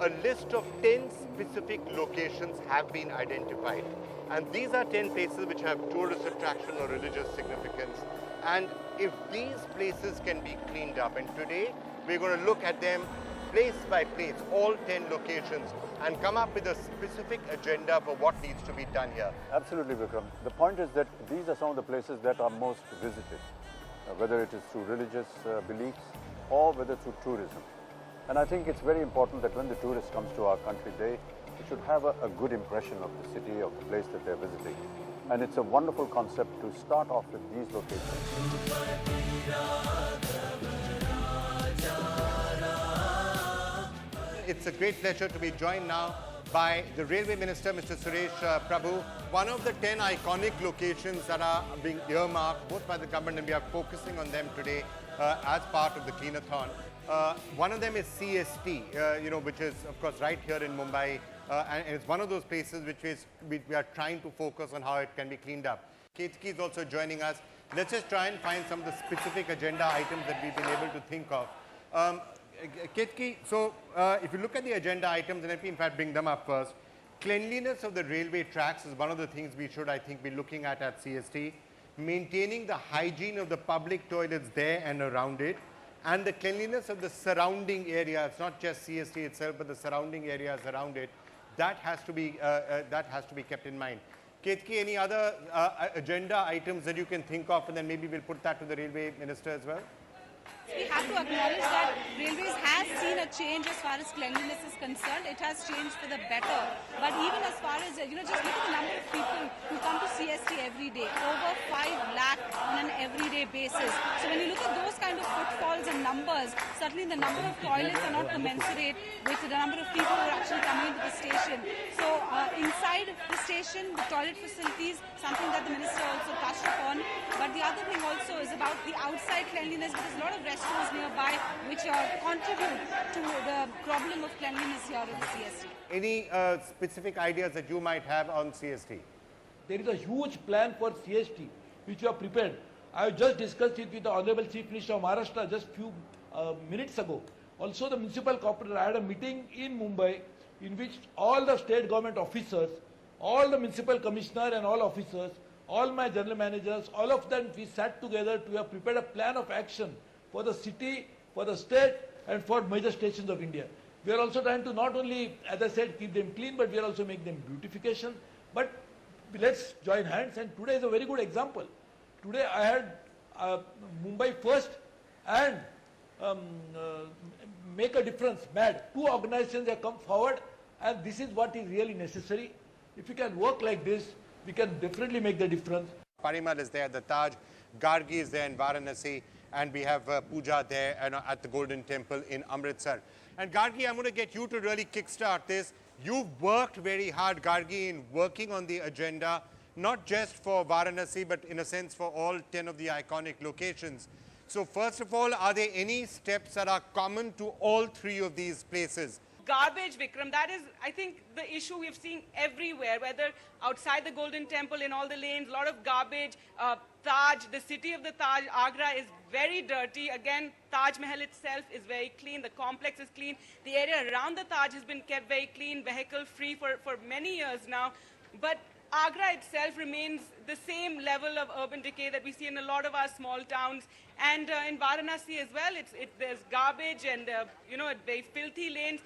a list of 10 specific locations have been identified. And these are 10 places which have tourist attraction or religious significance. And if these places can be cleaned up, and today we're going to look at them place by place, all 10 locations, and come up with a specific agenda for what needs to be done here. Absolutely, Vikram. The point is that these are some of the places that are most visited, whether it is through religious beliefs or whether through tourism. And I think it's very important that when the tourist comes to our country, they should have a good impression of the city, of the place that they're visiting. And it's a wonderful concept to start off with these locations. It's a great pleasure to be joined now by the Railway Minister, Mr. Suresh Prabhu. One of the 10 iconic locations that are being earmarked both by the government, and we are focusing on them today as part of the Cleanathon. One of them is CST, which is, of course, right here in Mumbai. And it's one of those places which is we are trying to focus on how it can be cleaned up. Ketki is also joining us. Let's just try and find some of the specific agenda items that we've been able to think of. Ketki, so if you look at the agenda items, and let me in fact bring them up first. Cleanliness of the railway tracks is one of the things we should, I think, be looking at CST. Maintaining the hygiene of the public toilets there and around it, and the cleanliness of the surrounding areas, not just CST itself, but the surrounding areas around it. That has to be kept in mind. Ketki, any other agenda items that you can think of, and then maybe we'll put that to the Railway Minister as well? We have to acknowledge that Railways has seen a change as far as cleanliness is concerned. It has changed for the better. But even as far as, just look at the number of people who come to CST every day. Over 5 lakh on an everyday basis. So when you look at those kind of footfalls and numbers, certainly the number of toilets are not commensurate with the number of people who are actually coming into the station. So inside the station, the toilet facilities, something that the Minister also touched upon. But the other thing also is about the outside cleanliness, because a lot of restaurants nearby which contribute to the problem of cleanliness here in the CST. Any specific ideas that you might have on CST? There is a huge plan for CST which you have prepared. I have just discussed it with the Honorable Chief Minister of Maharashtra just few minutes ago. Also the municipal corporation, I had a meeting in Mumbai in which all the state government officers, all the municipal commissioner and all officers, all my general managers, all of them, we sat together to have prepared a plan of action for the city, for the state, and for major stations of India. We are also trying to not only, as I said, keep them clean, but we are also make them beautification. But let's join hands, and today is a very good example. Today I had Mumbai First and Make a Difference, MAD. 2 organizations have come forward, and this is what is really necessary. If we can work like this, we can definitely make the difference. Parimal is there at the Taj, Gargi is there in Varanasi, and we have Puja there at the Golden Temple in Amritsar. And Gargi, I'm going to get you to really kickstart this. You've worked very hard, Gargi, in working on the agenda, not just for Varanasi, but in a sense for all 10 of the iconic locations. So first of all, are there any steps that are common to all 3 of these places? Garbage, Vikram, that is, I think, the issue we've seen everywhere, whether outside the Golden Temple, in all the lanes, a lot of garbage. Taj, the city of the Taj, Agra, is very dirty. Again, Taj Mahal itself is very clean. The complex is clean. The area around the Taj has been kept very clean, vehicle-free for many years now. But Agra itself remains the same level of urban decay that we see in a lot of our small towns. And in Varanasi as well, there's garbage and, very filthy lanes.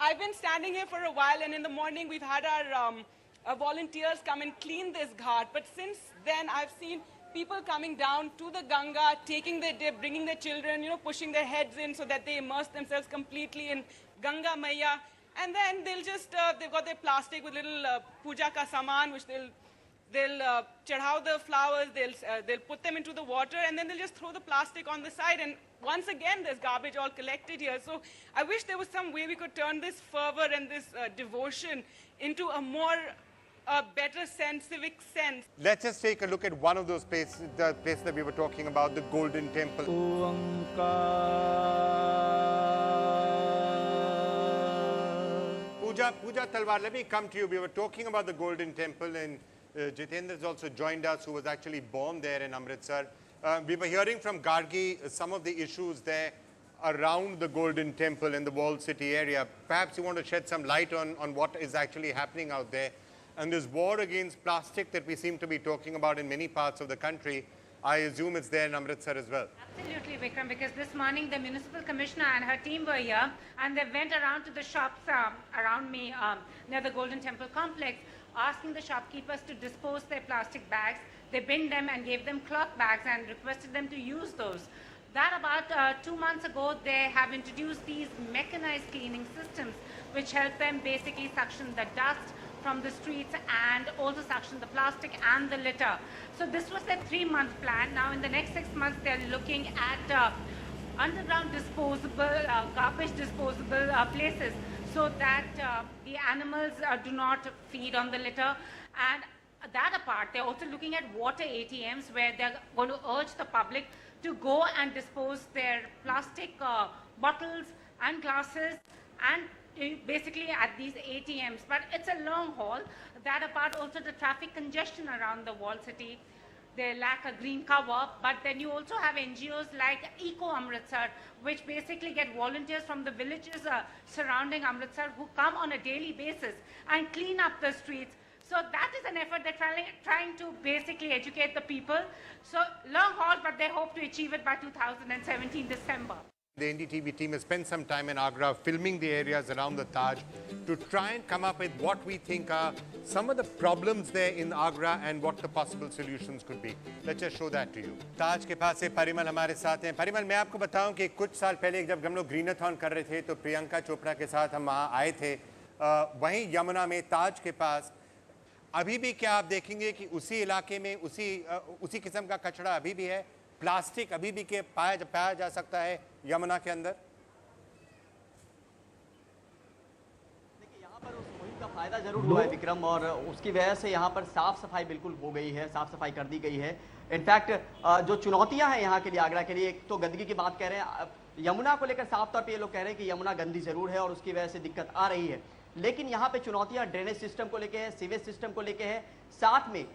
I've been standing here for a while, and in the morning we've had our volunteers come and clean this ghat. But since then, I've seen people coming down to the Ganga, taking their dip, bringing their children, pushing their heads in so that they immerse themselves completely in Ganga Maya. And then they'll just, they've got their plastic with little puja ka saman, which they'll chadhao the flowers, they'll put them into the water, and then they'll just throw the plastic on the side. And once again, there's garbage all collected here. So I wish there was some way we could turn this fervor and this devotion into a better sense, civic sense. Let's just take a look at one of those places, the place that we were talking about, the Golden Temple. Puja Talwar, let me come to you. We were talking about the Golden Temple, and Jitendra has also joined us, who was actually born there in Amritsar. We were hearing from Gargi some of the issues there. around the Golden Temple in the walled city area. Perhaps you want to shed some light on what is actually happening out there. And this war against plastic that we seem to be talking about in many parts of the country, I assume it's there in Amritsar as well. Absolutely, Vikram, because this morning the municipal commissioner and her team were here and they went around to the shops around me near the Golden Temple complex, asking the shopkeepers to dispose their plastic bags. They binned them and gave them cloth bags and requested them to use those. That about 2 months ago, they have introduced these mechanized cleaning systems which help them basically suction the dust from the streets and also suction the plastic and the litter. So this was their 3-month plan. Now in the next 6 months, they're looking at underground disposable, garbage disposable places so that the animals do not feed on the litter. And that apart, they're also looking at water ATMs where they're going to urge the public to go and dispose their plastic bottles and glasses and basically at these ATMs. But it's a long haul. That apart, also the traffic congestion around the walled city. They lack a green cover, but then you also have NGOs like Eco Amritsar, which basically get volunteers from the villages surrounding Amritsar who come on a daily basis and clean up the streets. So that is an effort they're trying to basically educate the people. So long haul, but they hope to achieve it by 2017 December. The NDTV team has spent some time in Agra filming the areas around the Taj to try and come up with what we think are some of the problems there in Agra and what the possible solutions could be. Let's just show that to you. Taj के पास से परिमल हमारे साथ हैं. परिमल, मैं आपको बताऊं कि कुछ साल पहले जब हम लोग ग्रीनाथॉन कर रहे थे तो प्रियंका चोपड़ा के साथ हम वहाँ आए थे. वहीं यमुना में ताज के पास अभी भी क्या आप देखेंगे कि उसी इलाके में उसी किस्म का कचरा अभी भी है, प्लास्टिक अभी भी के पाया जा सकता है यमुना के अंदर. देखिए, यहाँ पर उस मुहिम का फायदा जरूर हुआ है विक्रम, और उसकी वजह से यहाँ पर साफ सफाई बिल्कुल हो गई है, साफ सफाई कर दी गई है. इनफैक्ट जो चुनौतियां हैं यहाँ के लिए, आगरा के लिए, एक तो गंदगी की बात कह रहे हैं. यमुना को लेकर साफ तौर पे ये लोग कह रहे हैं कि यमुना गंदी जरूर है और उसकी वजह से दिक्कत आ रही है, लेकिन यहाँ पे चुनौतियां ड्रेनेज सिस्टम को लेके है, सीवेज सिस्टम को लेके है. साथ में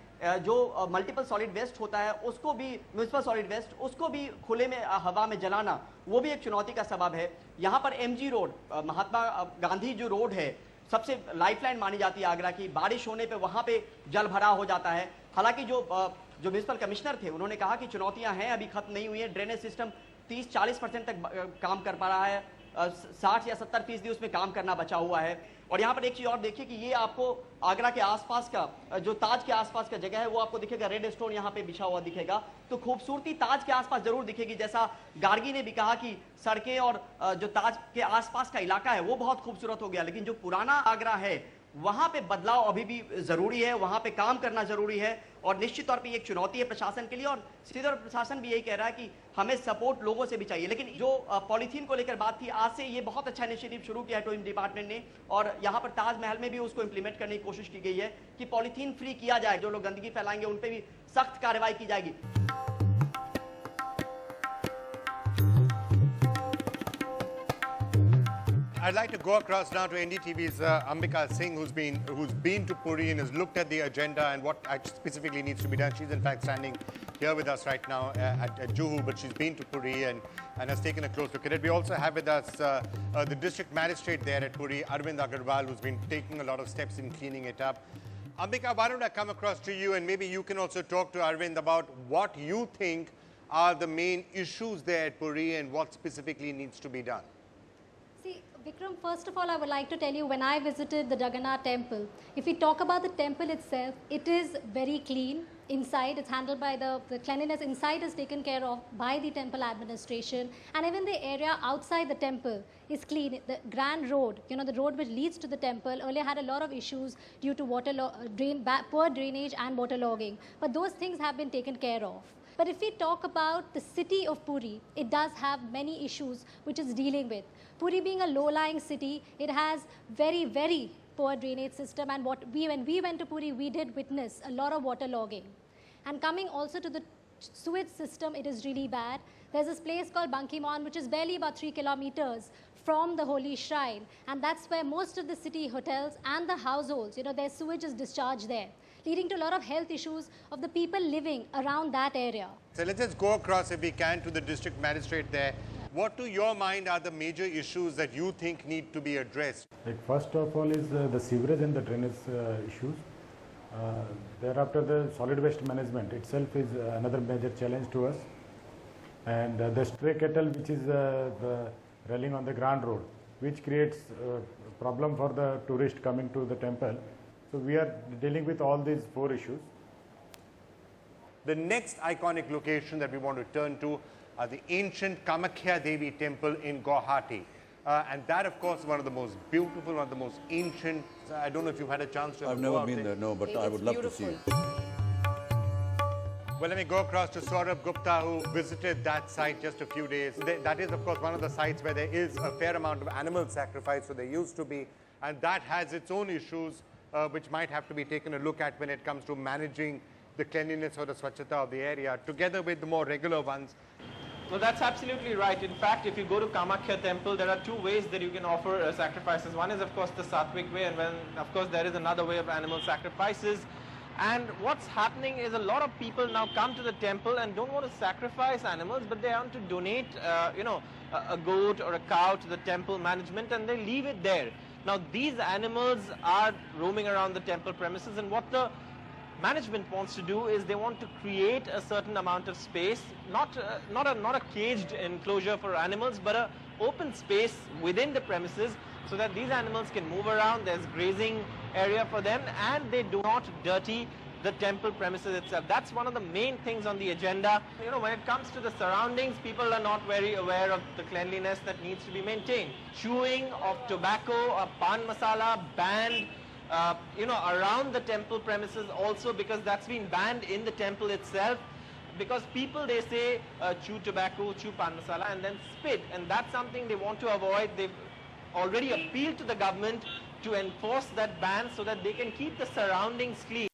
जो मल्टीपल सॉलिड वेस्ट होता है उसको भी, म्यूनिसिपल सॉलिड वेस्ट, उसको भी खुले में हवा में जलाना, वो भी एक चुनौती का सबब है. यहाँ पर एमजी रोड, महात्मा गांधी जो रोड है, सबसे लाइफलाइन मानी जाती है आगरा की. बारिश होने पे वहाँ पे जल भराव हो जाता है. हालांकि जो म्यूनिसिपल कमिश्नर थे उन्होंने कहा कि चुनौतियां हैं, अभी खत्म नहीं हुई है. ड्रेनेज सिस्टम 30-40% तक काम कर पा रहा है, 60 या 70% उसमें काम करना बचा हुआ है. और यहाँ पर एक चीज और देखिए कि ये आपको आगरा के आसपास का, जो ताज के आसपास का जगह है, वो आपको दिखेगा, रेड स्टोन यहाँ पे बिछा हुआ दिखेगा. तो खूबसूरती ताज के आसपास जरूर दिखेगी. जैसा गार्गी ने भी कहा कि सड़कें और जो ताज के आसपास का इलाका है वो बहुत खूबसूरत हो गया, लेकिन जो पुराना आगरा है वहां पे बदलाव अभी भी जरूरी है, वहां पे काम करना जरूरी है. और निश्चित तौर पे एक चुनौती है प्रशासन के लिए, और सीधे तौर पर प्रशासन भी यही कह रहा है कि हमें सपोर्ट लोगों से भी चाहिए. लेकिन जो पॉलीथीन को लेकर बात थी, आज से ये बहुत अच्छा इनिशिएटिव शुरू किया है टूरिज्म डिपार्टमेंट ने, और यहाँ पर ताजमहल में भी उसको इंप्लीमेंट करने की कोशिश की गई है कि पॉलीथीन फ्री किया जाए. जो लोग गंदगी फैलाएंगे उन पर भी सख्त कार्रवाई की जाएगी. I'd like to go across now to NDTV's Ambika Singh, who's been to Puri and has looked at the agenda and what specifically needs to be done. She's in fact standing here with us right now at Juhu, but she's been to Puri and has taken a close look at it. We also have with us the district magistrate there at Puri, Arvind Agarwal, who's been taking a lot of steps in cleaning it up. Ambika, why don't I come across to you, and maybe you can also talk to Arvind about what you think are the main issues there at Puri and what specifically needs to be done. See, Vikram, first of all, I would like to tell you, when I visited the Jagannath temple, if we talk about the temple itself, it is very clean inside. It's handled by the cleanliness inside is taken care of by the temple administration, and even the area outside the temple is clean. The grand road, the road which leads to the temple, earlier had a lot of issues due to poor drainage and waterlogging, but those things have been taken care of. But if we talk about the city of Puri, it does have many issues which it's dealing with. Puri being a low-lying city, it has very, very poor drainage system, and when we went to Puri, we did witness a lot of waterlogging. And coming also to the sewage system, it is really bad. There's this place called Bankimon, which is barely about 3 kilometers from the holy shrine, and that's where most of the city hotels and the households, their sewage is discharged there, leading to a lot of health issues of the people living around that area. So let's just go across, if we can, to the district magistrate there. What to your mind are the major issues that you think need to be addressed? Like first of all is the sewerage and the drainage issues. Thereafter, the solid waste management itself is another major challenge to us. And the stray cattle, which is the railing on the Grand Road, which creates problem for the tourist coming to the temple. So we are dealing with all these 4 issues. The next iconic location that we want to turn to are the ancient Kamakhya Devi temple in Guwahati. And that, of course, is one of the most beautiful, one of the most ancient. I don't know if you've had a chance to I've never been there, no, but I would love to see it. Well, let me go across to Saurabh Gupta, who visited that site just a few days. That is, of course, one of the sites where there is a fair amount of animal sacrifice, so there used to be, and that has its own issues, which might have to be taken a look at when it comes to managing the cleanliness or the swachhata of the area, together with the more regular ones. No, that's absolutely right. In fact, if you go to Kamakhya temple, there are 2 ways that you can offer sacrifices. One is, of course, the Sattvic way, and then, of course, there is another way of animal sacrifices. And what's happening is a lot of people now come to the temple and don't want to sacrifice animals, but they want to donate, a goat or a cow to the temple management, and they leave it there. Now, these animals are roaming around the temple premises, and what the management wants to do is they want to create a certain amount of space, not a caged enclosure for animals, but a open space within the premises so that these animals can move around. There's grazing area for them, and they do not dirty the temple premises itself. That's one of the main things on the agenda. You know, when it comes to the surroundings, people are not very aware of the cleanliness that needs to be maintained. Chewing of tobacco or pan masala banned around the temple premises also, because that's been banned in the temple itself, because people, they say, chew tobacco, chew pan masala and then spit, and that's something they want to avoid. They've already appealed to the government to enforce that ban so that they can keep the surroundings clean.